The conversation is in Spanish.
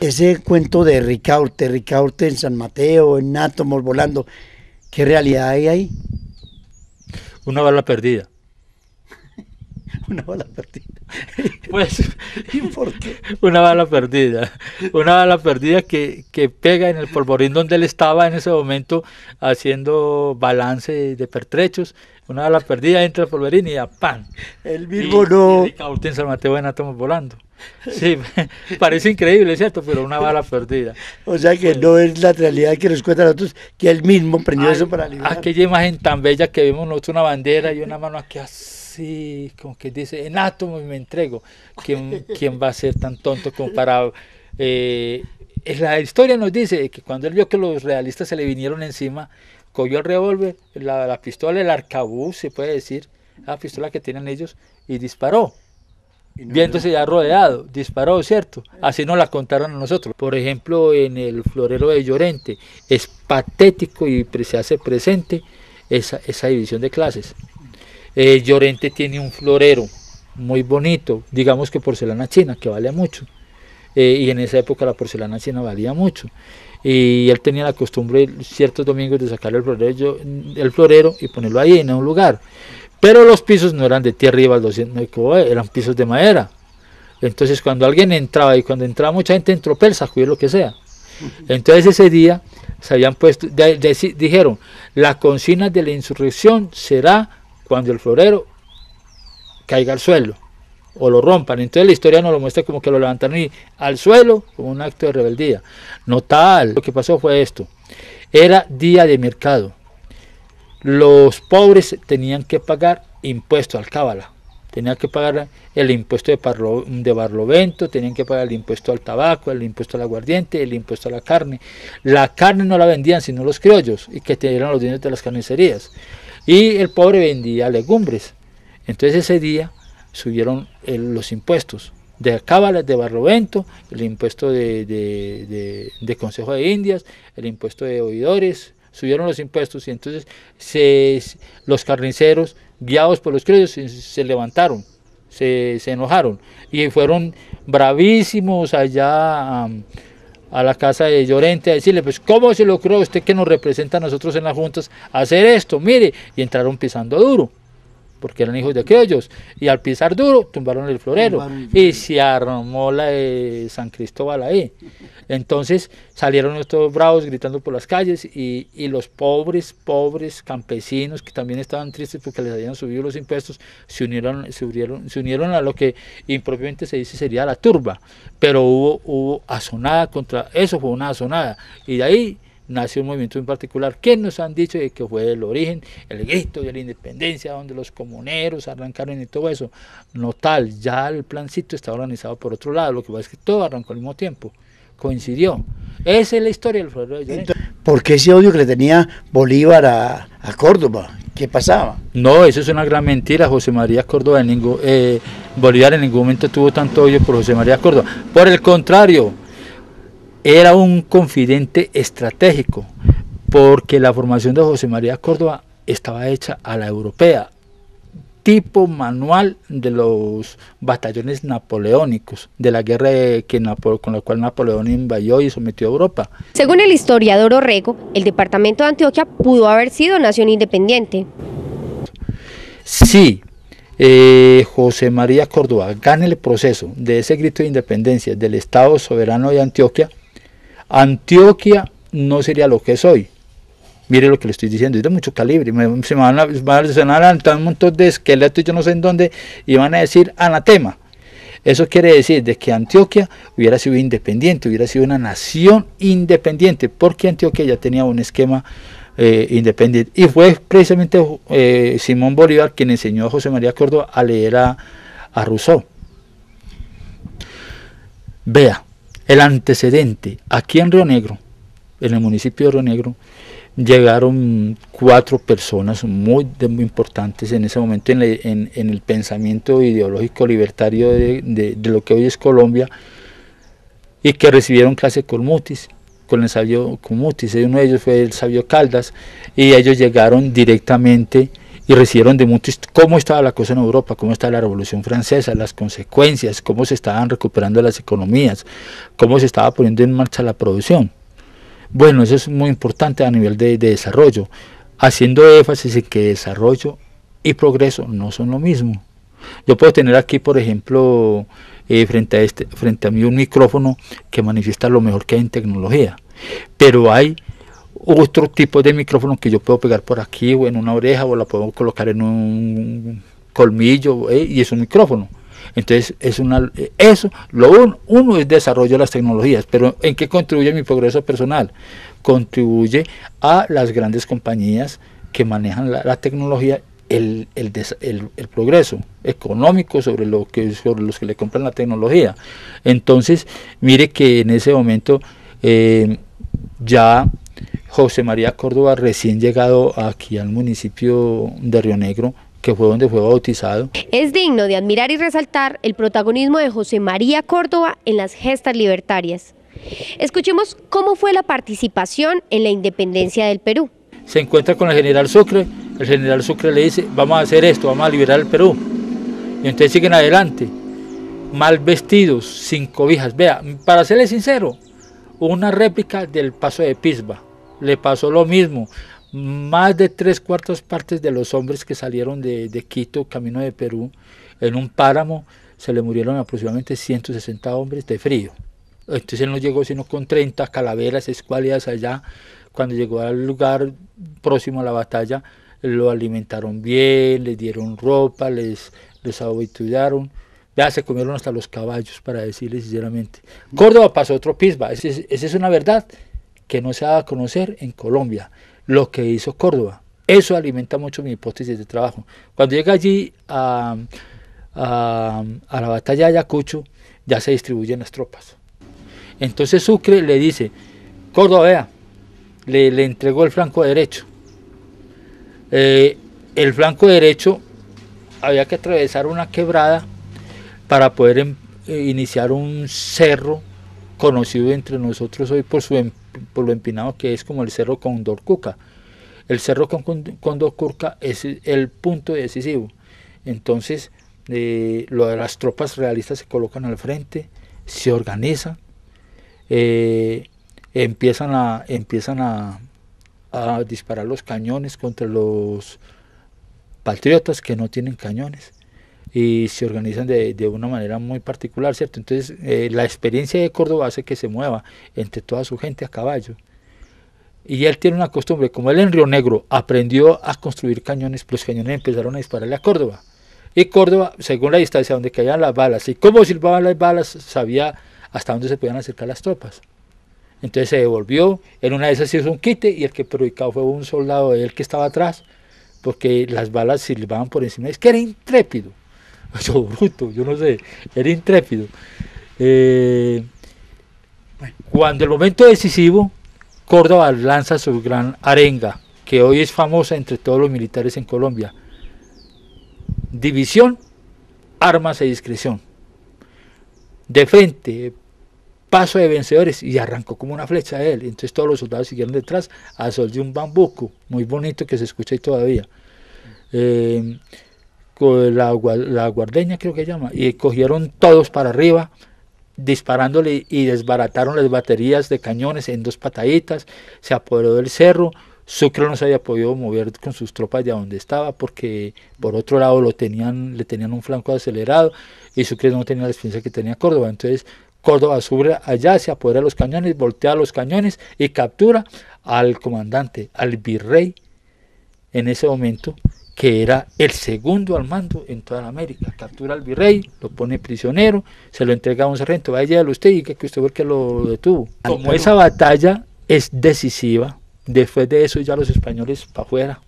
Ese cuento de Ricaurte en San Mateo, en átomos volando, ¿qué realidad hay ahí? Una bala perdida. Una bala perdida. Pues, ¿Y por qué? una bala perdida que pega en el polvorín donde él estaba en ese momento haciendo balance de pertrechos. Una bala perdida entra el polvorín y ya ¡pam! El mismo no. Y Ricaurte en San Mateo en átomos volando. Sí, parece increíble, ¿cierto? Pero una bala perdida. O sea que Pues, no es la realidad que nos cuentan nosotros, que él mismo prendió eso para liberar. aquella imagen tan bella que vimos nosotros, una bandera y una mano aquí así, como que dice, en átomos me entrego. ¿Quién va a ser tan tonto como para... la historia nos dice que cuando él vio que los realistas se le vinieron encima, cogió el revólver, la pistola, el arcabuz, se puede decir, la pistola que tienen ellos, y disparó. Viéndose ya rodeado, disparó, ¿cierto? Así nos la contaron a nosotros. Por ejemplo, en el florero de Llorente, es patético y se hace presente esa división de clases. Llorente tiene un florero muy bonito, digamos que porcelana china, que vale mucho. Y en esa época la porcelana china valía mucho. Y él tenía la costumbre ciertos domingos de sacar el florero y ponerlo ahí en un lugar. Pero los pisos no eran de tierra y baldosía, eran pisos de madera. Entonces cuando alguien entraba, y cuando entraba mucha gente entró el sacudir lo que sea. Entonces ese día se habían puesto, dijeron, la consigna de la insurrección será cuando el florero caiga al suelo o lo rompan. Entonces la historia nos lo muestra como que lo levantaron y al suelo como un acto de rebeldía. No tal, lo que pasó fue esto. Era día de mercado. Los pobres tenían que pagar impuesto al cábala, tenían que pagar el impuesto de barlovento, tenían que pagar el impuesto al tabaco, el impuesto al aguardiente, el impuesto a la carne. La carne no la vendían sino los criollos, y que tenían los dineros de las carnicerías. Y el pobre vendía legumbres. Entonces ese día subieron los impuestos de cábala, de barlovento, el impuesto de Consejo de Indias, el impuesto de oidores. Subieron los impuestos y entonces los carniceros, guiados por los criollos, se levantaron, se enojaron y fueron bravísimos allá a la casa de Llorente a decirle, pues ¿cómo se lo cree usted que nos representa a nosotros en las juntas hacer esto? Mire, y entraron pisando duro, porque eran hijos de criollos, y al pisar duro tumbaron el florero y se armó la de San Cristóbal ahí. Entonces salieron estos bravos gritando por las calles y los pobres campesinos que también estaban tristes porque les habían subido los impuestos se unieron a lo que impropiamente se dice sería la turba, pero hubo azonada contra eso, fue una azonada, y de ahí nació un movimiento en particular que nos han dicho de que fue el origen, el grito de la independencia, donde los comuneros arrancaron y todo eso. No tal, ya el plancito está organizado por otro lado, lo que pasa es que todo arrancó al mismo tiempo, coincidió. Esa es la historia del florero de Llorente. ¿Por qué ese odio que le tenía Bolívar a Córdoba? ¿Qué pasaba? No, eso es una gran mentira. José María Córdoba, Bolívar en ningún momento tuvo tanto odio por José María Córdoba. Por el contrario, era un confidente estratégico, porque la formación de José María Córdoba estaba hecha a la europea, tipo manual de los batallones napoleónicos, de la guerra con la cual Napoleón invadió y sometió a Europa. Según el historiador Orrego, el departamento de Antioquia pudo haber sido nación independiente. Sí, José María Córdoba gana el proceso de ese grito de independencia del Estado soberano de Antioquia. Antioquia no sería lo que es hoy. Mire lo que le estoy diciendo, es de mucho calibre. Se van a levantar un montón de esqueletos, yo no sé en dónde, y van a decir anatema. Eso quiere decir de que Antioquia hubiera sido independiente, hubiera sido una nación independiente, porque Antioquia ya tenía un esquema independiente. Y fue precisamente Simón Bolívar quien enseñó a José María Córdoba a leer a Rousseau. Vea, el antecedente, aquí en Río Negro, en el municipio de Río Negro, llegaron 4 personas muy importantes en ese momento en el pensamiento ideológico libertario de lo que hoy es Colombia, y que recibieron clase con Mutis, con el sabio Mutis. Uno de ellos fue el sabio Caldas, y ellos llegaron directamente y recibieron de muchos cómo estaba la cosa en Europa, cómo estaba la Revolución Francesa, las consecuencias, cómo se estaban recuperando las economías, cómo se estaba poniendo en marcha la producción. Bueno, eso es muy importante a nivel de desarrollo, haciendo énfasis en que desarrollo y progreso no son lo mismo. Yo puedo tener aquí, por ejemplo, frente a mí un micrófono que manifiesta lo mejor que hay en tecnología, pero hay otro tipo de micrófono que yo puedo pegar por aquí o en una oreja, o la puedo colocar en un colmillo, y es un micrófono. Entonces uno es desarrollo de las tecnologías, pero ¿en qué contribuye mi progreso personal? Contribuye a las grandes compañías que manejan la tecnología, el progreso económico sobre los que le compran la tecnología. Entonces mire que en ese momento ya José María Córdoba, recién llegado aquí al municipio de Río Negro, que fue donde fue bautizado. Es digno de admirar y resaltar el protagonismo de José María Córdoba en las gestas libertarias. Escuchemos cómo fue la participación en la independencia del Perú. Se encuentra con el general Sucre le dice, vamos a hacer esto, vamos a liberar el Perú. Y entonces siguen adelante, mal vestidos, sin cobijas. Vea, para serle sincero, una réplica del Paso de Pisba, le pasó lo mismo. Más de 3/4 partes de los hombres que salieron de Quito, camino de Perú, en un páramo, se le murieron aproximadamente 160 hombres de frío. Entonces él no llegó sino con 30 calaveras, escuálidas allá. Cuando llegó al lugar próximo a la batalla, lo alimentaron bien, les dieron ropa, les abolletearon. Ya se comieron hasta los caballos, para decirles sinceramente. Córdoba pasó otro Pisba, esa es una verdad que no se da a conocer en Colombia, lo que hizo Córdoba. Eso alimenta mucho mi hipótesis de trabajo. Cuando llega allí a la batalla de Ayacucho, ya se distribuyen las tropas. Entonces Sucre le dice, Córdoba, vea, le entregó el flanco derecho. El flanco derecho había que atravesar una quebrada para poder iniciar un cerro conocido entre nosotros hoy por lo empinado que es, como el Cerro Condorcuca. El Cerro Condorcuca es el punto decisivo. Entonces las tropas realistas se colocan al frente, se organizan, empiezan a disparar los cañones contra los patriotas que no tienen cañones, y se organizan de una manera muy particular, ¿cierto? Entonces la experiencia de Córdoba hace que se mueva entre toda su gente a caballo, y él tiene una costumbre, como él en Río Negro aprendió a construir cañones, los cañones empezaron a dispararle a Córdoba, y Córdoba, según la distancia donde caían las balas y cómo silbaban las balas, sabía hasta dónde se podían acercar las tropas. Entonces se devolvió, en una de esas hizo un quite, y el que perjudicado fue un soldado de él que estaba atrás, porque las balas silbaban por encima. Es que era intrépido, yo bruto, yo no sé, era intrépido. Cuando el momento decisivo, Córdoba lanza su gran arenga, que hoy es famosa entre todos los militares en Colombia: división, armas e discreción. De frente, paso de vencedores, y arrancó como una flecha a él. Entonces todos los soldados siguieron detrás a sol de un bambuco muy bonito que se escucha ahí todavía, con la guardeña creo que llama, y cogieron todos para arriba disparándole, y desbarataron las baterías de cañones en 2 pataditas. Se apoderó del cerro. Sucre no se había podido mover con sus tropas de donde estaba, porque por otro lado le tenían un flanco acelerado, y Sucre no tenía la experiencia que tenía Córdoba. Entonces Córdoba sube allá, se apodera de los cañones, voltea los cañones y captura al comandante, al virrey, en ese momento, que era el segundo al mando en toda la América. Captura al virrey, lo pone prisionero, se lo entrega a un sargento, vaya usted y que usted ve que lo detuvo. Como esa batalla es decisiva, después de eso ya los españoles para afuera,